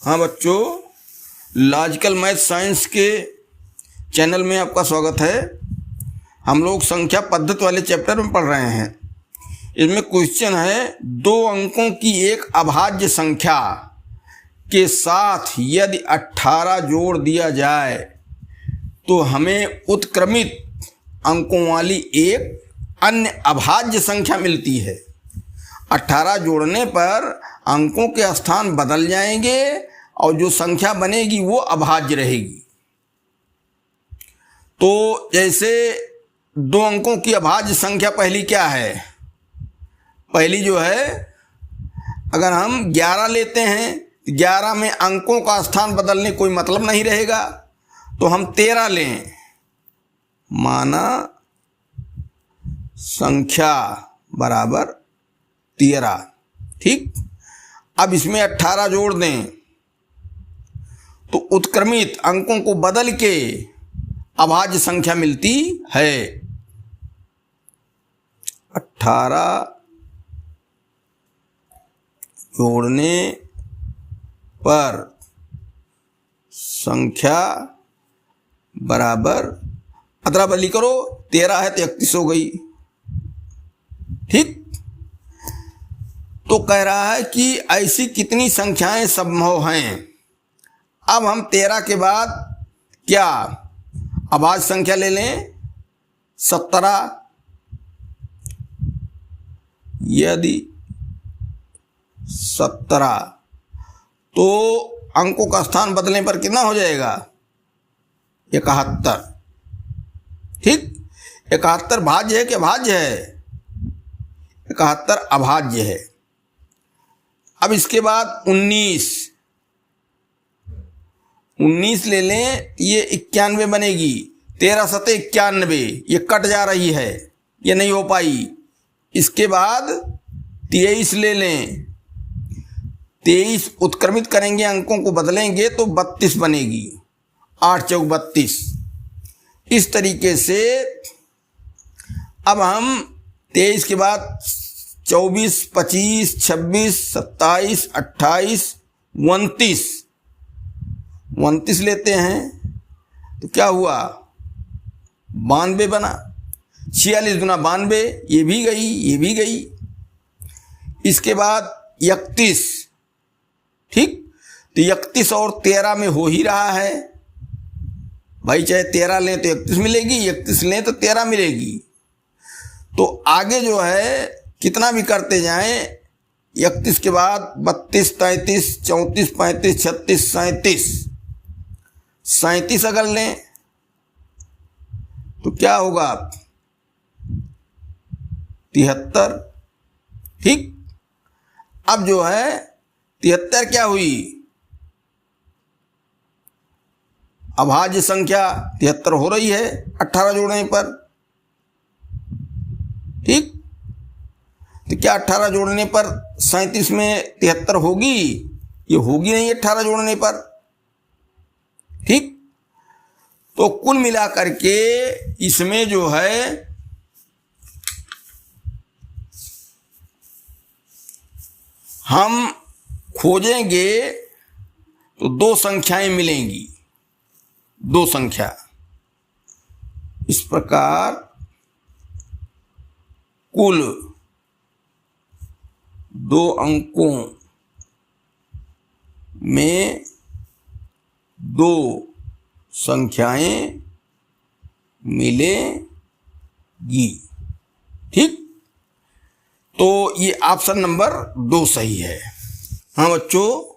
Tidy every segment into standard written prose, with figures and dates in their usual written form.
हाँ बच्चों, logical math science के चैनल में आपका स्वागत है। हम लोग संख्या पद्धति वाले चैप्टर में पढ़ रहे हैं। इसमें क्वेश्चन है, 2 अंकों की एक अभाज्य संख्या के साथ यदि 18 जोड़ दिया जाए तो हमें उत्क्रमित अंकों वाली एक अन्य अभाज्य संख्या मिलती है। 18 जोड़ने पर अंकों के स्थान बदल जाएंगे और जो संख्या बनेगी वो अभाज्य रहेगी। तो जैसे 2 अंकों की अभाज्य संख्या पहली क्या है? पहली जो है, अगर हम 11 लेते हैं, 11 में अंकों का स्थान बदलने कोई मतलब नहीं रहेगा, तो हम 13 लें। माना संख्या बराबर 13, ठीक। अब इसमें 18 जोड़ दें तो उत्क्रमित अंकों को बदल के अभाज्य संख्या मिलती है। 18 जोड़ने पर संख्या बराबर, अदला बदली करो, 13 है तो 31 हो गई, ठीक। तो कह रहा है कि ऐसी कितनी संख्याएं संभव हैं। अब हम 13 के बाद क्या अभाज्य संख्या ले लें? 17। यदि 17, तो अंकों का स्थान बदलने पर कितना हो जाएगा? 71, ठीक। 71 भाज्य है कि अभाज्य है? 71 अभाज्य है। अब इसके बाद 19 ले लें, ये 91 बनेगी। 13 सते 91, ये कट जा रही है, ये नहीं हो पाई। इसके बाद 23 ले लें, 23 उत्क्रमित करेंगे, अंकों को बदलेंगे तो 32 बनेगी। 8 चौक 32। इस तरीके से अब हम 23 के बाद 24, 25, 26, 27, 28, 29 लेते हैं तो क्या हुआ? 92 बना। 46 गुना 92, ये भी गई, ये भी गई। इसके बाद 31, ठीक। तो 31 और 13 में हो ही रहा है भाई, चाहे 13 लें तो 31 मिलेगी, 31 लें तो 13 मिलेगी। तो आगे जो है कितना भी करते जाएं, 31 के बाद 32, 33, 34, 35, 36, 37 अगर लें तो क्या होगा? 73, ठीक। अब जो है 73 क्या हुई? अभाज्य संख्या 73 हो रही है 18 जोड़ने पर, ठीक। तो क्या 18 जोड़ने पर 37 में 73 होगी? ये होगी नहीं 18 जोड़ने पर, ठीक। तो कुल मिलाकर के इसमें जो है हम खोजेंगे तो 2 संख्याएं मिलेंगी। 2 संख्या इस प्रकार कुल 2 अंकों में 2 संख्याएं मिलेगी, ठीक। तो ये ऑप्शन नंबर 2 सही है। हाँ बच्चों,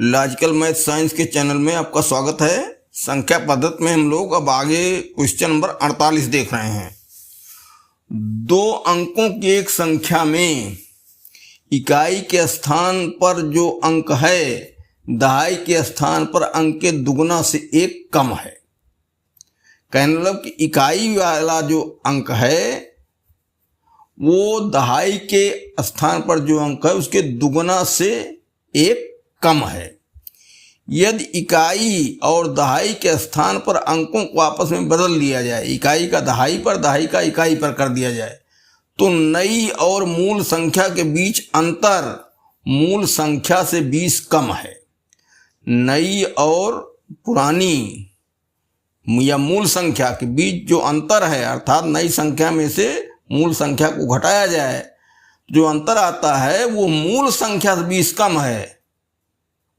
लॉजिकल मैथ साइंस के चैनल में आपका स्वागत है। संख्या पद्धति में हम लोग अब आगे क्वेश्चन नंबर 48 देख रहे हैं। 2 अंकों की एक संख्या में इकाई के स्थान पर जो अंक है, दहाई के स्थान पर अंक के दुगुना से 1 कम है। कहने मतलब कि इकाई वाला जो अंक है वो दहाई के स्थान पर जो अंक है उसके दुगुना से 1 कम है। यदि इकाई और दहाई के स्थान पर अंकों को आपस में बदल दिया जाए, इकाई का दहाई पर, दहाई का इकाई पर कर दिया जाए, तो नई और मूल संख्या के बीच अंतर मूल संख्या से 20 कम है। नई और पुरानी या मूल संख्या के बीच जो अंतर है, अर्थात नई संख्या में से मूल संख्या को घटाया जाए, जो अंतर आता है वो मूल संख्या से 20 कम है।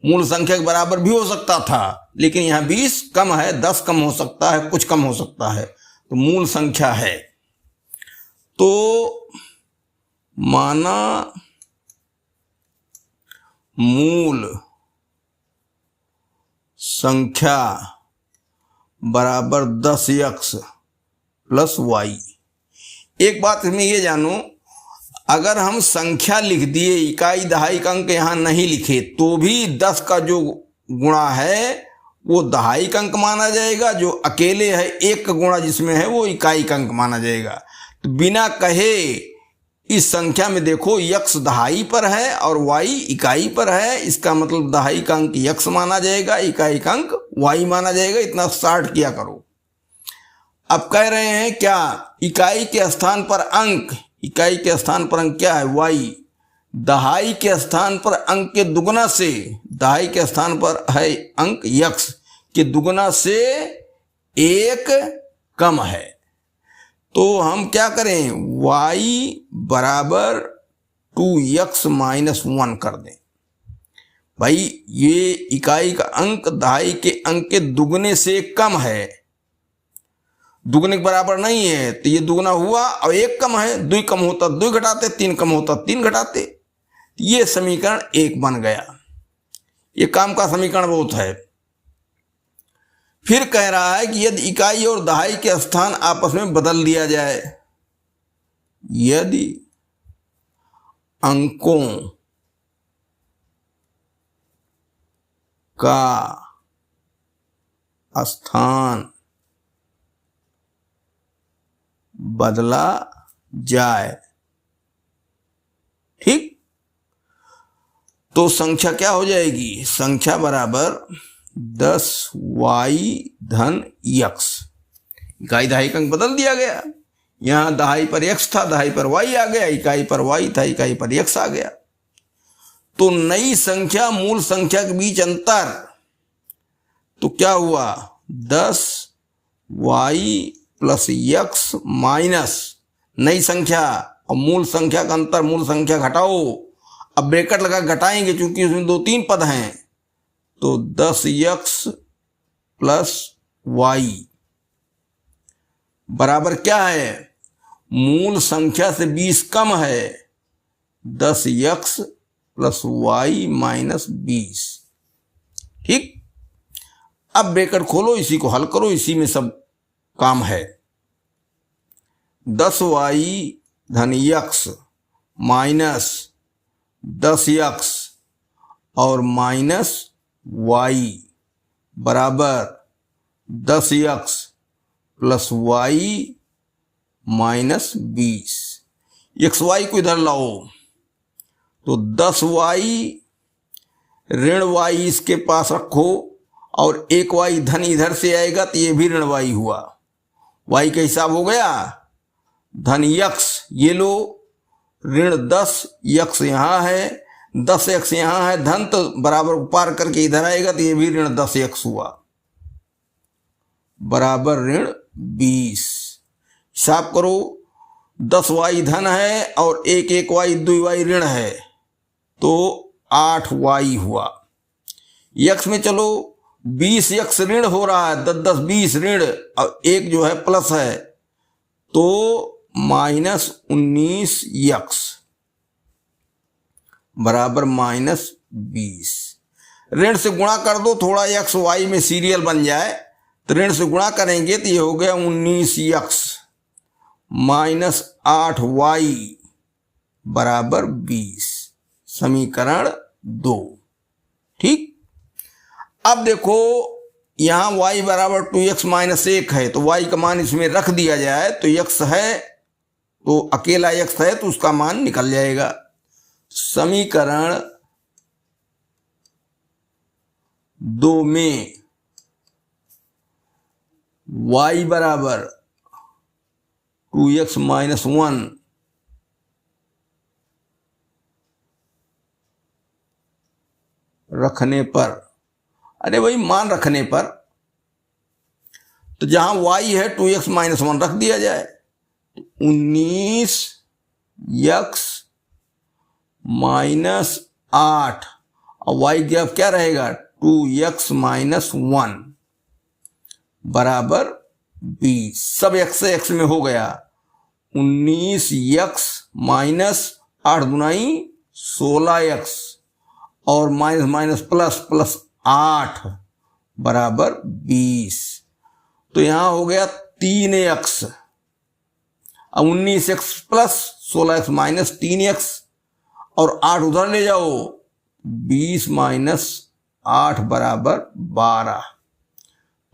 मूल संख्या के बराबर भी हो सकता था, लेकिन यहाँ 20 कम है, 10 कम हो सकता है, कुछ कम हो सकता है, तो मूल संख्या है। तो माना मूल संख्या बराबर 10x प्लस वाई। एक बात इसमें ये जानो, अगर हम संख्या लिख दिए, इकाई दहाई का अंक यहाँ नहीं लिखे, तो भी 10 का जो गुणा है वो दहाई का अंक माना जाएगा, जो अकेले है 1 का गुणा जिसमें है वो इकाई का अंक माना जाएगा। तो बिना कहे इस संख्या में देखो x दहाई पर है और y इकाई पर है, इसका मतलब दहाई का अंक x माना जाएगा, इकाई का अंक y माना जाएगा। इतना स्टार्ट किया करो। अब कह रहे हैं क्या, इकाई के स्थान पर अंक, इकाई के स्थान पर अंक क्या है y, दहाई के स्थान पर अंक के दुगना से, दहाई के स्थान पर है अंक x के दुगना से 1 कम है। तो हम क्या करें, y बराबर 2x माइनस 1 कर दें। भाई ये इकाई का अंक दहाई के अंक के दुगने से कम है, दुगने के बराबर नहीं है, तो ये दुगना हुआ और 1 कम है, 2 कम होता 2 घटाते, 3 कम होता 3 घटाते, ये समीकरण 1 बन गया। ये काम का समीकरण बहुत है। फिर कह रहा है कि यदि इकाई और दहाई के स्थान आपस में बदल दिया जाए, यदि अंकों का स्थान बदला जाए, ठीक, तो संख्या क्या हो जाएगी, संख्या बराबर 10y धन x। इकाई दहाई का अंक बदल दिया गया, यहां दहाई पर x था, दहाई पर y आ गया, इकाई पर y था, इकाई पर x आ गया। तो नई संख्या मूल संख्या के बीच अंतर, तो क्या हुआ, 10y प्लस x माइनस नई संख्या और मूल संख्या का अंतर, मूल संख्या घटाओ। अब ब्रैकेट लगा घटाएंगे क्योंकि उसमें 2-3 पद हैं, तो 10x प्लस y बराबर क्या है, मूल संख्या से 20 कम है, 10x प्लस y माइनस 20, ठीक। अब ब्रैकेट खोलो, इसी को हल करो, इसी में सब काम है। 10y धन x माइनस 10x और माइनस y बराबर 10x plus y minus 20। xy को इधर लाओ, तो 10y ऋण y इसके पास रखो और 1y धन इधर से आएगा, तो ये भी ऋण y हुआ, y का हिसाब हो गया। धन x ये लो, ऋण 10 x यहाँ है, 10x यहाँ है, धन तो बराबर पार करके इधर आएगा, तो ये भी ऋण 10x हुआ, बराबर ऋण 20। हिसाब करो, 10y धन है और 1y 2y ऋण है, तो 8y हुआ। x में चलो, 20x ऋण हो रहा है, 10 20 ऋण और 1 जो है प्लस है, तो माइनस 19x बराबर माइनस 20। ऋण से गुणा कर दो, थोड़ा x y में सीरियल बन जाए, तो ऋण से गुणा करेंगे तो ये हो गया 19x माइनस 8y बराबर 20, समीकरण 2, ठीक। अब देखो यहां y बराबर 2x माइनस 1 है, तो y का मान इसमें रख दिया जाए, तो x है, तो अकेला x है तो उसका मान निकल जाएगा। समीकरण 2 में y बराबर 2x माइनस 1 रखने पर अरे भाई मान रखने पर, तो जहां y है 2x माइनस 1 रख दिया जाए, 19x माइनस 8 और y ग्राफ क्या रहेगा 2x माइनस 1 बराबर 20। सब x से x में हो गया, 19x माइनस 8 दुनाई 16x और माइनस माइनस प्लस प्लस 8 बराबर 20। तो यहां हो गया 3x, अब 19x plus 16x minus 3x और 8 उधर ले जाओ, 20 माइनस 8 बराबर 12,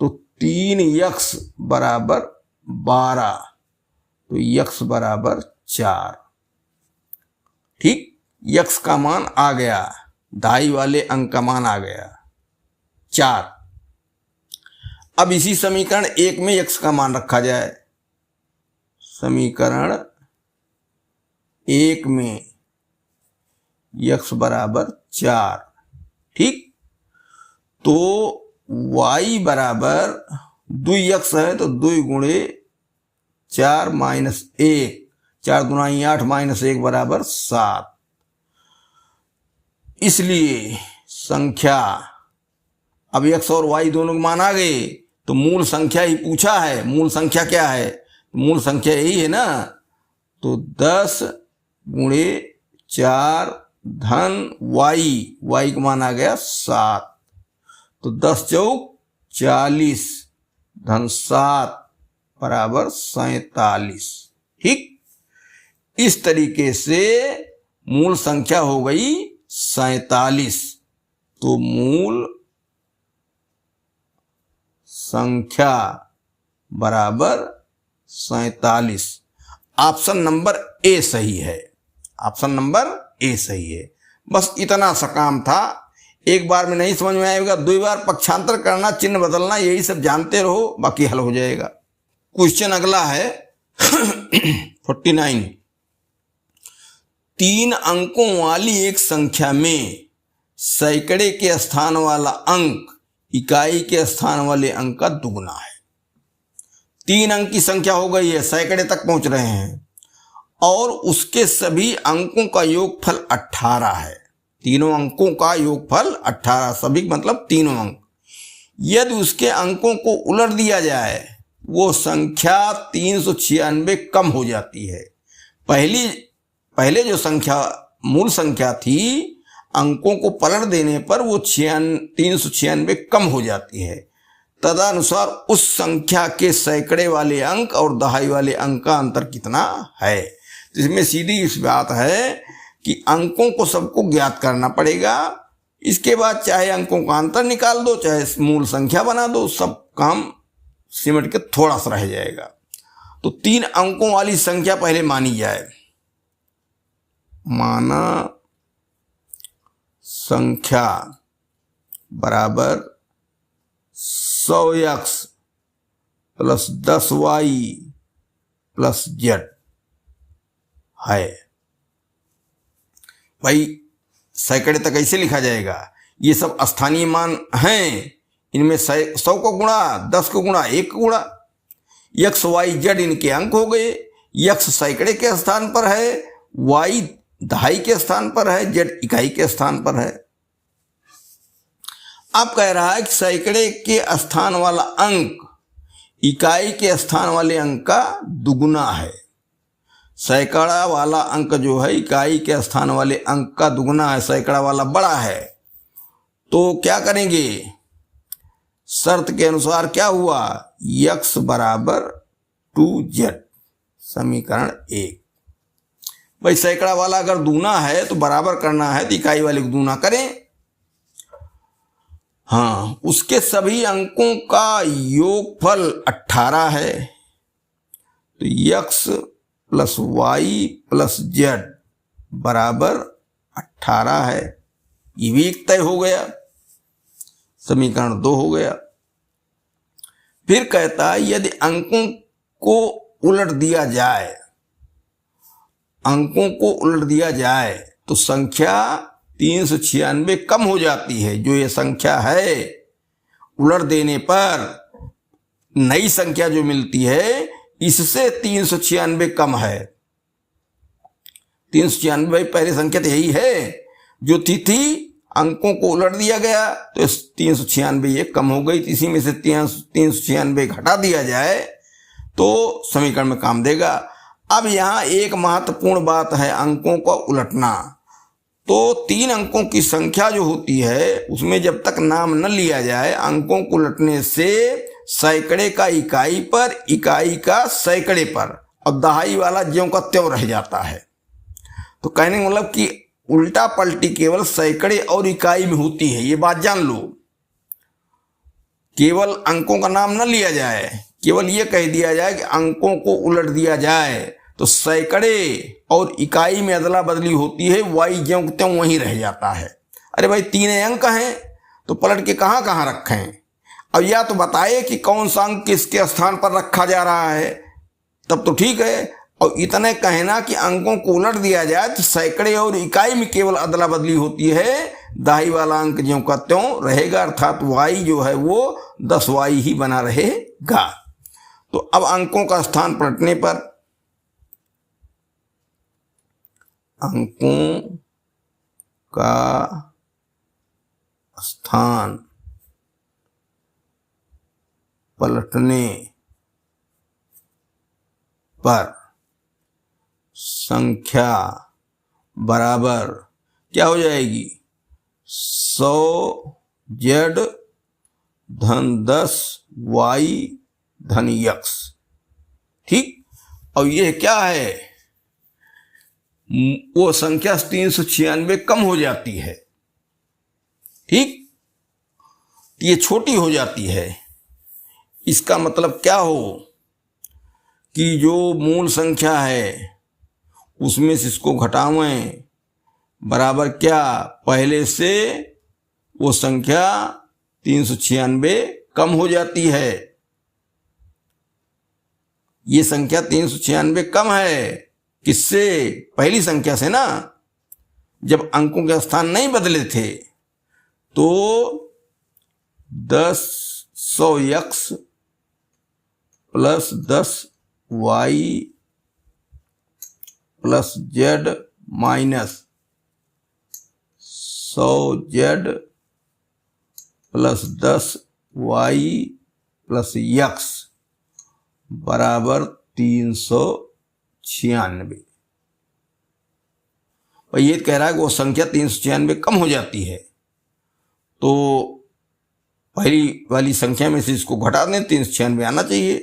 तो 3x बराबर 12, तो x बराबर 4। ठीक, x का मान आ गया, दाई वाले अंक का मान आ गया 4। अब इसी समीकरण 1 में x का मान रखा जाए, समीकरण 1 में x बराबर 4। ठीक, तो y बराबर 2x है तो 2 गुणे 4 माइनस 1, 4 दुनाई 8 माइनस 1 बराबर 7। इसलिए संख्या, अब x और y दोनों के मान आ गए, तो मूल संख्या ही पूछा है, मूल संख्या क्या है, मूल संख्या यही है ना, तो 10 गुणे 4 धन y का मान आ गया 7, तो 10 चौक 40 धन 7 बराबर 47। ठीक, इस तरीके से मूल संख्या हो गई 47। तो मूल संख्या बराबर 47। ऑप्शन नंबर ए सही है, ऑप्शन नंबर ए सही है। बस इतना सा काम था, एक बार में नहीं समझ में आएगा, 2 बार पक्षांतर करना, चिन्ह बदलना, यही सब जानते रहो, बाकी हल हो जाएगा। क्वेश्चन अगला है 49। 3 अंकों वाली एक संख्या में सैकड़े के स्थान वाला अंक इकाई के स्थान वाले अंक का दुगुना है। 3 अंक की संख्या हो गई है, सैकड़े तक पहुंच रहे हैं, और उसके सभी अंकों का योगफल 18 है। तीनों अंकों का योगफल 18, सभी मतलब तीनों अंक। यदि उसके अंकों को उलट दिया जाए, वो संख्या 396 कम हो जाती है। पहले जो संख्या मूल संख्या थी, अंकों को पलट देने पर वो 396 कम हो जाती है। तदनुसार उस संख्या के सैकड़े वाले अंक और दहाई वाले अंक का अंतर कितना है। इसमें सीधी इस बात है कि अंकों को सबको ज्ञात करना पड़ेगा, इसके बाद चाहे अंकों का अंतर निकाल दो, चाहे मूल संख्या बना दो, सब काम सिमट के थोड़ा सा रह जाएगा। तो 3 अंकों वाली संख्या पहले मानी जाए। माना संख्या बराबर 100x plus 10y plus z है। भाई सैकड़े तक ऐसे लिखा जाएगा, ये सब स्थानीय मान हैं, इनमें 100 को गुणा, 10 को गुणा, 1 को गुणा, x y z इनके अंक हो गए। x सैकड़े के स्थान पर है, y दहाई के स्थान पर है, z इकाई के स्थान पर है। अब कह रहा है कि सैकड़े के स्थान वाला अंक इकाई के स्थान वाले अंक का दुगुना है। सैकड़ा वाला अंक जो है इकाई के स्थान वाले अंक का दुगुना है, सैकड़ा वाला बड़ा है। तो क्या करेंगे, शर्त के अनुसार क्या हुआ, x बराबर 2z, समीकरण 1। भाई सैकड़ा वाला अगर दूना है तो बराबर करना है तो इकाई वाले को दूना करें। हाँ, उसके सभी अंकों का योगफल 18 है, तो x plus y plus z बराबर 18 है। ये भी एक तय हो गया, समीकरण 2 हो गया। फिर कहता है यदि अंकों को उलट दिया जाए, अंकों को उलट दिया जाए तो संख्या 396 कम हो जाती है। जो ये संख्या है उलट देने पर नई संख्या जो मिलती है इससे 396 कम है। 396 पहली संख्या तो यही है जो थी अंकों को उलट दिया गया तो 396 ये कम हो गई। इसी में से 396 घटा दिया जाए तो समीकरण में काम देगा। अब यहाँ एक महत्वपूर्ण बात है अंकों को उलटना। तो 3 अंकों की संख्या जो होती है उसमें जब तक नाम न लिया जाए अंकों को उलटने से सैकड़े का इकाई पर, इकाई का सैकड़े पर और दहाई वाला ज्यों का त्यों रह जाता है। तो कहने का मतलब कि उल्टा पलटी केवल सैकड़े और इकाई में होती है, ये बात जान लो। केवल अंकों का नाम न लिया जाए, केवल ये कह दिया जाए कि अंकों को उलट दिया जाए तो सैकड़े और इकाई में अदला बदली होती है, वाई ज्यों त्यों वहीं रह जाता है। अरे भाई 3 अंक हैं तो पलट के कहाँ कहाँ रखें। अब या तो बताए कि कौन सा अंक किसके स्थान पर रखा जा रहा है, तब तो ठीक है। और इतने कहना कि अंकों को उलट दिया जाए तो सैकड़े और इकाई में केवल अदला बदली होती है, दाई वाला अंक ज्यों का त्यों रहेगा, अर्थात वाई जो है वो 10 वाई ही बना रहेगा। तो अब अंकों का स्थान पलटने पर अंकों का स्थान पलटने पर संख्या बराबर क्या हो जाएगी, 100 z धन 10 y धन x। ठीक। और ये क्या है, वो संख्या 396 कम हो जाती है। ठीक, ये छोटी हो जाती है। इसका मतलब क्या हो कि जो मूल संख्या है उसमें से इसको घटावें बराबर क्या, पहले से वो संख्या 396 कम हो जाती है। ये संख्या 396 कम है किससे, पहली संख्या से ना। जब अंकों के स्थान नहीं बदले थे तो 10 100x plus 10 y plus z minus 100z plus 10 y plus x बराबर 396। और ये कह रहा है कि वो संख्या 396 कम हो जाती है तो पहली वाली संख्या में से इसको घटा दें, 396 आना चाहिए।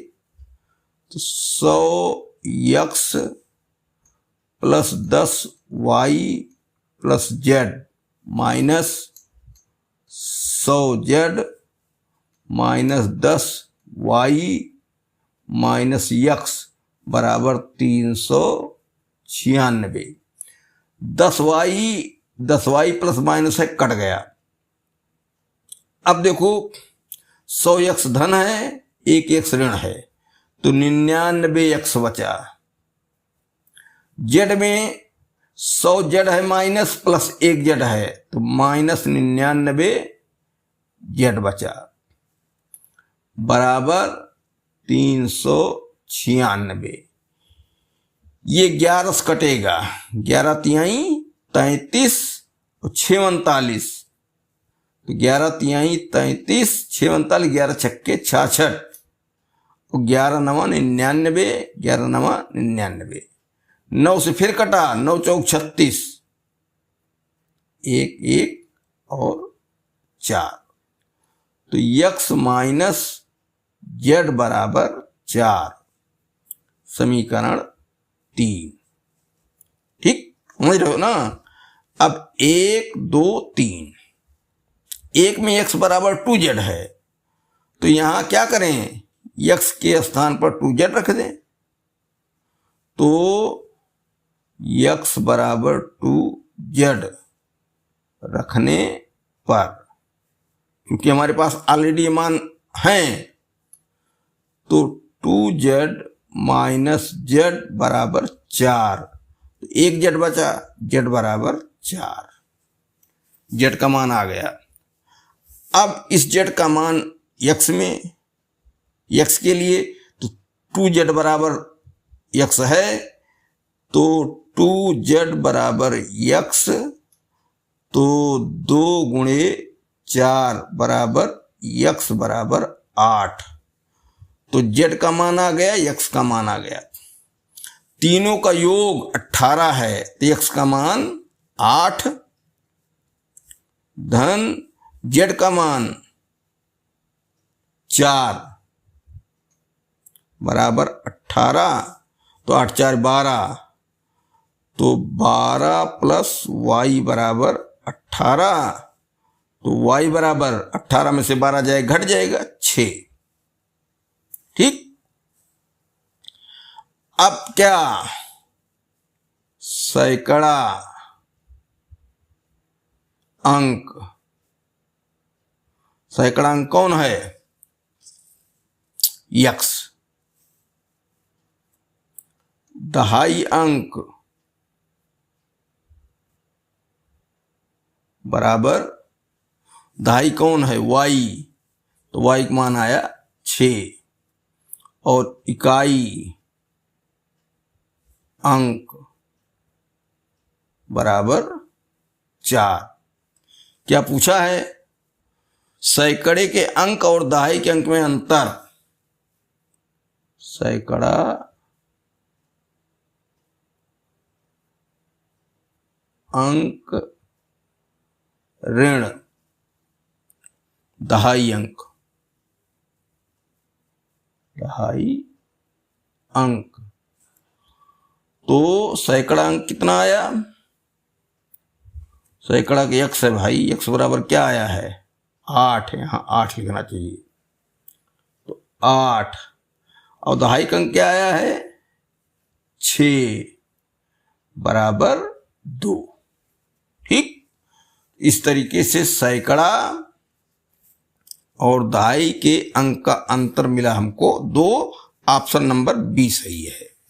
तो 100x plus 10y plus z minus 100z minus 10y minus x बराबर 396। 10y प्लस माइनस है कट गया। अब देखो 100x धन है, 1x ऋण है तो 99x बचा। z में 100z है माइनस प्लस 1z है तो माइनस 99z बचा बराबर 396। ये 11 से कटेगा, 11 तिहाई 33 और 6 39 तो 11 तिहाई 33 6 39 11 छक्के 66 और 11 नवा 99, 11 नवा 99। 9 से फिर कटा, 9 चौक 36, 1 1 और 4 तो x माइनस z बराबर 4, समीकरण 3। ठीक, समझ रहे हो ना। अब 1 2 3, 1 में x बराबर 2z है तो यहां क्या करें, x के स्थान पर 2z रख दें तो x बराबर 2z रखने पर, क्योंकि हमारे पास ऑलरेडी मान हैं तो 2z माइनस z बराबर 4 तो 1z बचा, z बराबर 4, z का मान आ गया। अब इस z का मान यक्स में, यक्स के लिए तो 2z बराबर यक्स है, तो 2z बराबर यक्स, तो 2 गुणे 4 बराबर यक्स बराबर 8। तो z का मान आ गया, यक्स का मान आ गया। तीनों का योग 18 है, तो यक्स का मान 8 धन z का मान 4 बराबर 18, तो 8 4 12, तो 12 प्लस y बराबर 18, तो y बराबर 18 में से 12 जाए घट जाएगा 6। ठीक, अब क्या सैकड़ा अंक, सैकड़ा अंक कौन है? यक्स। दहाई अंक बराबर दहाई कौन है? y, तो y का मान आया 6, और इकाई अंक बराबर 4। क्या पूछा है? सैकड़े के अंक और दहाई के अंक में अंतर। सैकड़ा अंक ऋण दहाई अंक, दहाई अंक, तो सैकड़ा अंक कितना आया? सैकड़ा के यक्स है भाई, यक्स बराबर क्या आया है? 8 है, यहाँ 8 लिखना चाहिए, तो 8, और दहाई का अंक क्या आया है? 6 बराबर 2। ठीक, इस तरीके से सैकड़ा और दहाई के अंक का अंतर मिला हमको 2। ऑप्शन नंबर बी सही है।